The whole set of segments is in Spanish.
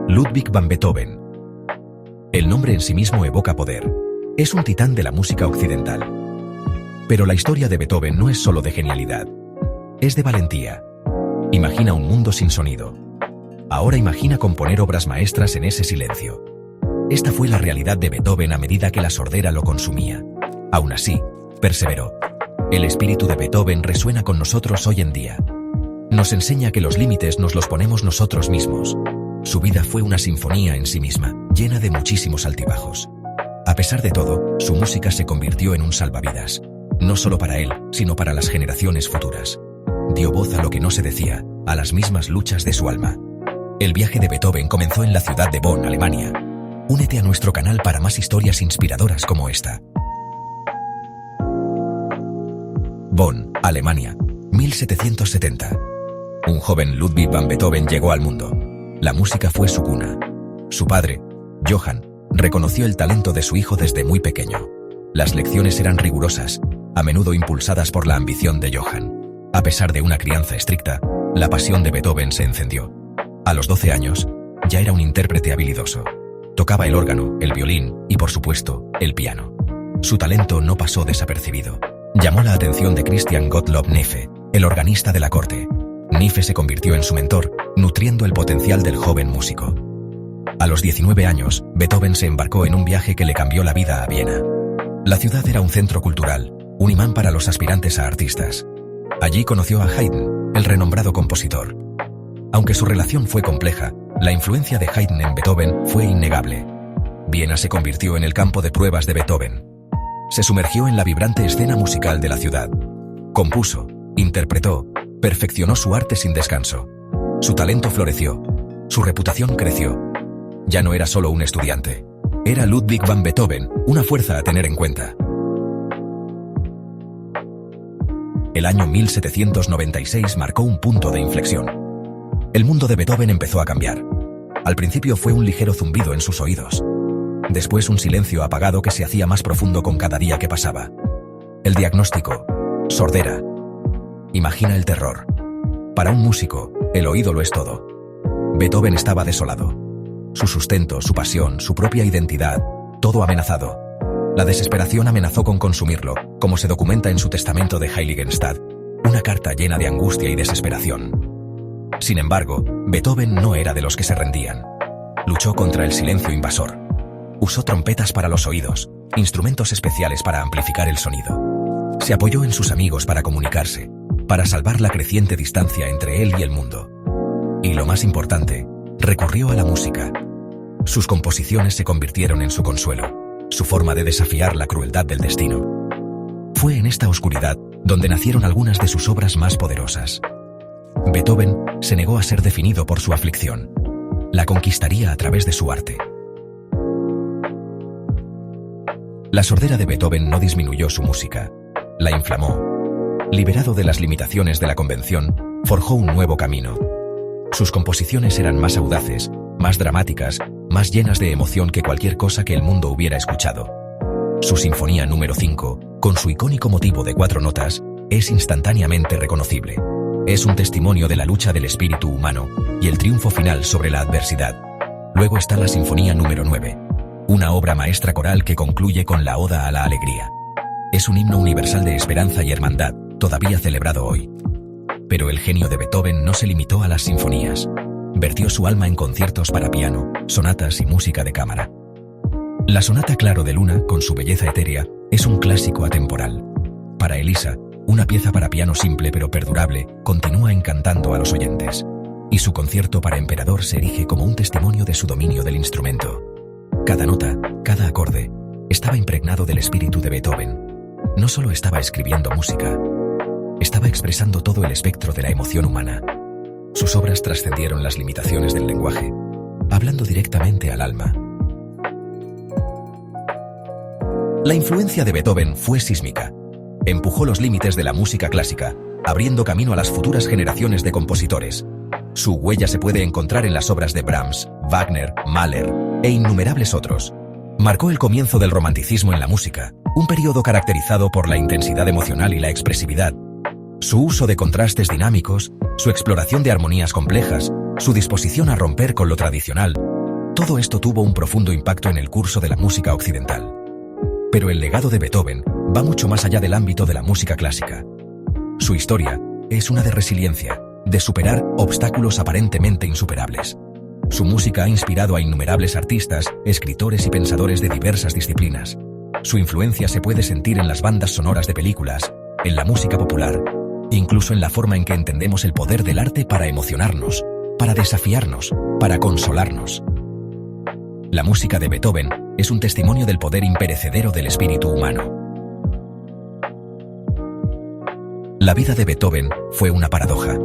Ludwig van Beethoven. El nombre en sí mismo evoca poder. Es un titán de la música occidental. Pero la historia de Beethoven no es solo de genialidad. Es de valentía. Imagina un mundo sin sonido. Ahora imagina componer obras maestras en ese silencio. Esta fue la realidad de Beethoven a medida que la sordera lo consumía. Aún así, perseveró. El espíritu de Beethoven resuena con nosotros hoy en día. Nos enseña que los límites nos los ponemos nosotros mismos. Su vida fue una sinfonía en sí misma, llena de muchísimos altibajos. A pesar de todo, su música se convirtió en un salvavidas. No solo para él, sino para las generaciones futuras. Dio voz a lo que no se decía, a las mismas luchas de su alma. El viaje de Beethoven comenzó en la ciudad de Bonn, Alemania. Únete a nuestro canal para más historias inspiradoras como esta. Bonn, Alemania, 1770. Un joven Ludwig van Beethoven llegó al mundo. La música fue su cuna. Su padre, Johann, reconoció el talento de su hijo desde muy pequeño. Las lecciones eran rigurosas, a menudo impulsadas por la ambición de Johann. A pesar de una crianza estricta, la pasión de Beethoven se encendió. A los 12 años, ya era un intérprete habilidoso. Tocaba el órgano, el violín y, por supuesto, el piano. Su talento no pasó desapercibido. Llamó la atención de Christian Gottlob Neefe, el organista de la corte. Neefe se convirtió en su mentor, nutriendo el potencial del joven músico. A los 19 años, Beethoven se embarcó en un viaje que le cambió la vida a Viena. La ciudad era un centro cultural, un imán para los aspirantes a artistas. Allí conoció a Haydn, el renombrado compositor. Aunque su relación fue compleja, la influencia de Haydn en Beethoven fue innegable. Viena se convirtió en el campo de pruebas de Beethoven. Se sumergió en la vibrante escena musical de la ciudad. Compuso, interpretó, perfeccionó su arte sin descanso. Su talento floreció. Su reputación creció. Ya no era solo un estudiante. Era Ludwig van Beethoven, una fuerza a tener en cuenta. El año 1796 marcó un punto de inflexión. El mundo de Beethoven empezó a cambiar. Al principio fue un ligero zumbido en sus oídos. Después un silencio apagado que se hacía más profundo con cada día que pasaba. El diagnóstico: sordera. Imagina el terror. Para un músico, el oído lo es todo. Beethoven estaba desolado. Su sustento, su pasión, su propia identidad, todo amenazado. La desesperación amenazó con consumirlo, como se documenta en su testamento de Heiligenstadt, una carta llena de angustia y desesperación. Sin embargo, Beethoven no era de los que se rendían. Luchó contra el silencio invasor. Usó trompetas para los oídos, instrumentos especiales para amplificar el sonido. Se apoyó en sus amigos para comunicarse, para salvar la creciente distancia entre él y el mundo. Y lo más importante, recurrió a la música. Sus composiciones se convirtieron en su consuelo, su forma de desafiar la crueldad del destino. Fue en esta oscuridad donde nacieron algunas de sus obras más poderosas. Beethoven se negó a ser definido por su aflicción. La conquistaría a través de su arte. La sordera de Beethoven no disminuyó su música, la inflamó. Liberado de las limitaciones de la convención, forjó un nuevo camino. Sus composiciones eran más audaces, más dramáticas, más llenas de emoción que cualquier cosa que el mundo hubiera escuchado. Su Sinfonía número 5, con su icónico motivo de 4 notas, es instantáneamente reconocible. Es un testimonio de la lucha del espíritu humano y el triunfo final sobre la adversidad. Luego está la Sinfonía número 9, una obra maestra coral que concluye con la Oda a la Alegría. Es un himno universal de esperanza y hermandad, todavía celebrado hoy. Pero el genio de Beethoven no se limitó a las sinfonías. Vertió su alma en conciertos para piano, sonatas y música de cámara. La Sonata Claro de Luna, con su belleza etérea, es un clásico atemporal. Para Elisa, una pieza para piano simple pero perdurable, continúa encantando a los oyentes. Y su concierto para emperador se erige como un testimonio de su dominio del instrumento. Cada nota, cada acorde, estaba impregnado del espíritu de Beethoven. No solo estaba escribiendo música, estaba expresando todo el espectro de la emoción humana. Sus obras trascendieron las limitaciones del lenguaje, hablando directamente al alma. La influencia de Beethoven fue sísmica. Empujó los límites de la música clásica, abriendo camino a las futuras generaciones de compositores. Su huella se puede encontrar en las obras de Brahms, Wagner, Mahler e innumerables otros. Marcó el comienzo del romanticismo en la música, un periodo caracterizado por la intensidad emocional y la expresividad. Su uso de contrastes dinámicos, su exploración de armonías complejas, su disposición a romper con lo tradicional, Todo esto tuvo un profundo impacto en el curso de la música occidental. Pero el legado de Beethoven va mucho más allá del ámbito de la música clásica. Su historia es una de resiliencia, de superar obstáculos aparentemente insuperables. Su música ha inspirado a innumerables artistas, escritores y pensadores de diversas disciplinas. Su influencia se puede sentir en las bandas sonoras de películas, en la música popular, incluso en la forma en que entendemos el poder del arte para emocionarnos, para desafiarnos, para consolarnos. La música de Beethoven es un testimonio del poder imperecedero del espíritu humano. La vida de Beethoven fue una paradoja.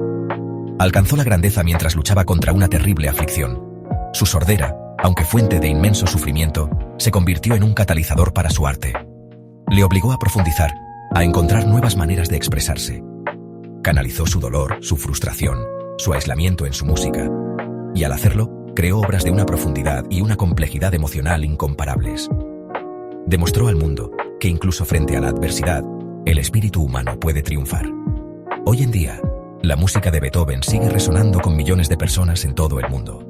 Alcanzó la grandeza mientras luchaba contra una terrible aflicción. Su sordera, aunque fuente de inmenso sufrimiento, se convirtió en un catalizador para su arte. Le obligó a profundizar, a encontrar nuevas maneras de expresarse. Canalizó su dolor, su frustración, su aislamiento en su música. Y al hacerlo, creó obras de una profundidad y una complejidad emocional incomparables. Demostró al mundo que incluso frente a la adversidad, el espíritu humano puede triunfar. Hoy en día, la música de Beethoven sigue resonando con millones de personas en todo el mundo.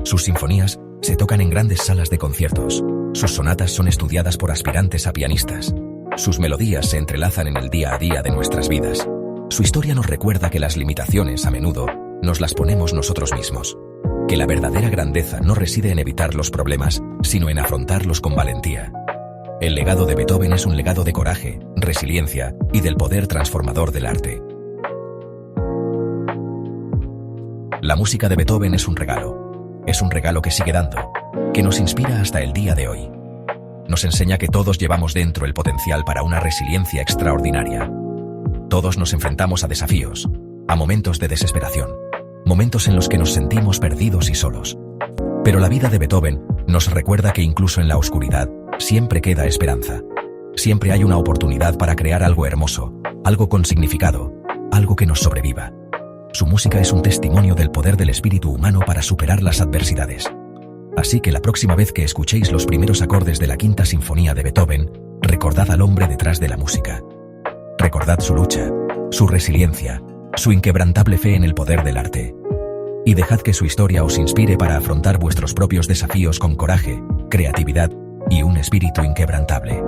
Sus sinfonías se tocan en grandes salas de conciertos. Sus sonatas son estudiadas por aspirantes a pianistas. Sus melodías se entrelazan en el día a día de nuestras vidas. Su historia nos recuerda que las limitaciones, a menudo, nos las ponemos nosotros mismos. Que la verdadera grandeza no reside en evitar los problemas, sino en afrontarlos con valentía. El legado de Beethoven es un legado de coraje, resiliencia y del poder transformador del arte. La música de Beethoven es un regalo que sigue dando, que nos inspira hasta el día de hoy. Nos enseña que todos llevamos dentro el potencial para una resiliencia extraordinaria. Todos nos enfrentamos a desafíos, a momentos de desesperación, momentos en los que nos sentimos perdidos y solos. Pero la vida de Beethoven nos recuerda que incluso en la oscuridad siempre queda esperanza. Siempre hay una oportunidad para crear algo hermoso, algo con significado, algo que nos sobreviva. Su música es un testimonio del poder del espíritu humano para superar las adversidades. Así que la próxima vez que escuchéis los primeros acordes de la Quinta Sinfonía de Beethoven, recordad al hombre detrás de la música. Recordad su lucha, su resiliencia, su inquebrantable fe en el poder del arte. Y dejad que su historia os inspire para afrontar vuestros propios desafíos con coraje, creatividad y un espíritu inquebrantable.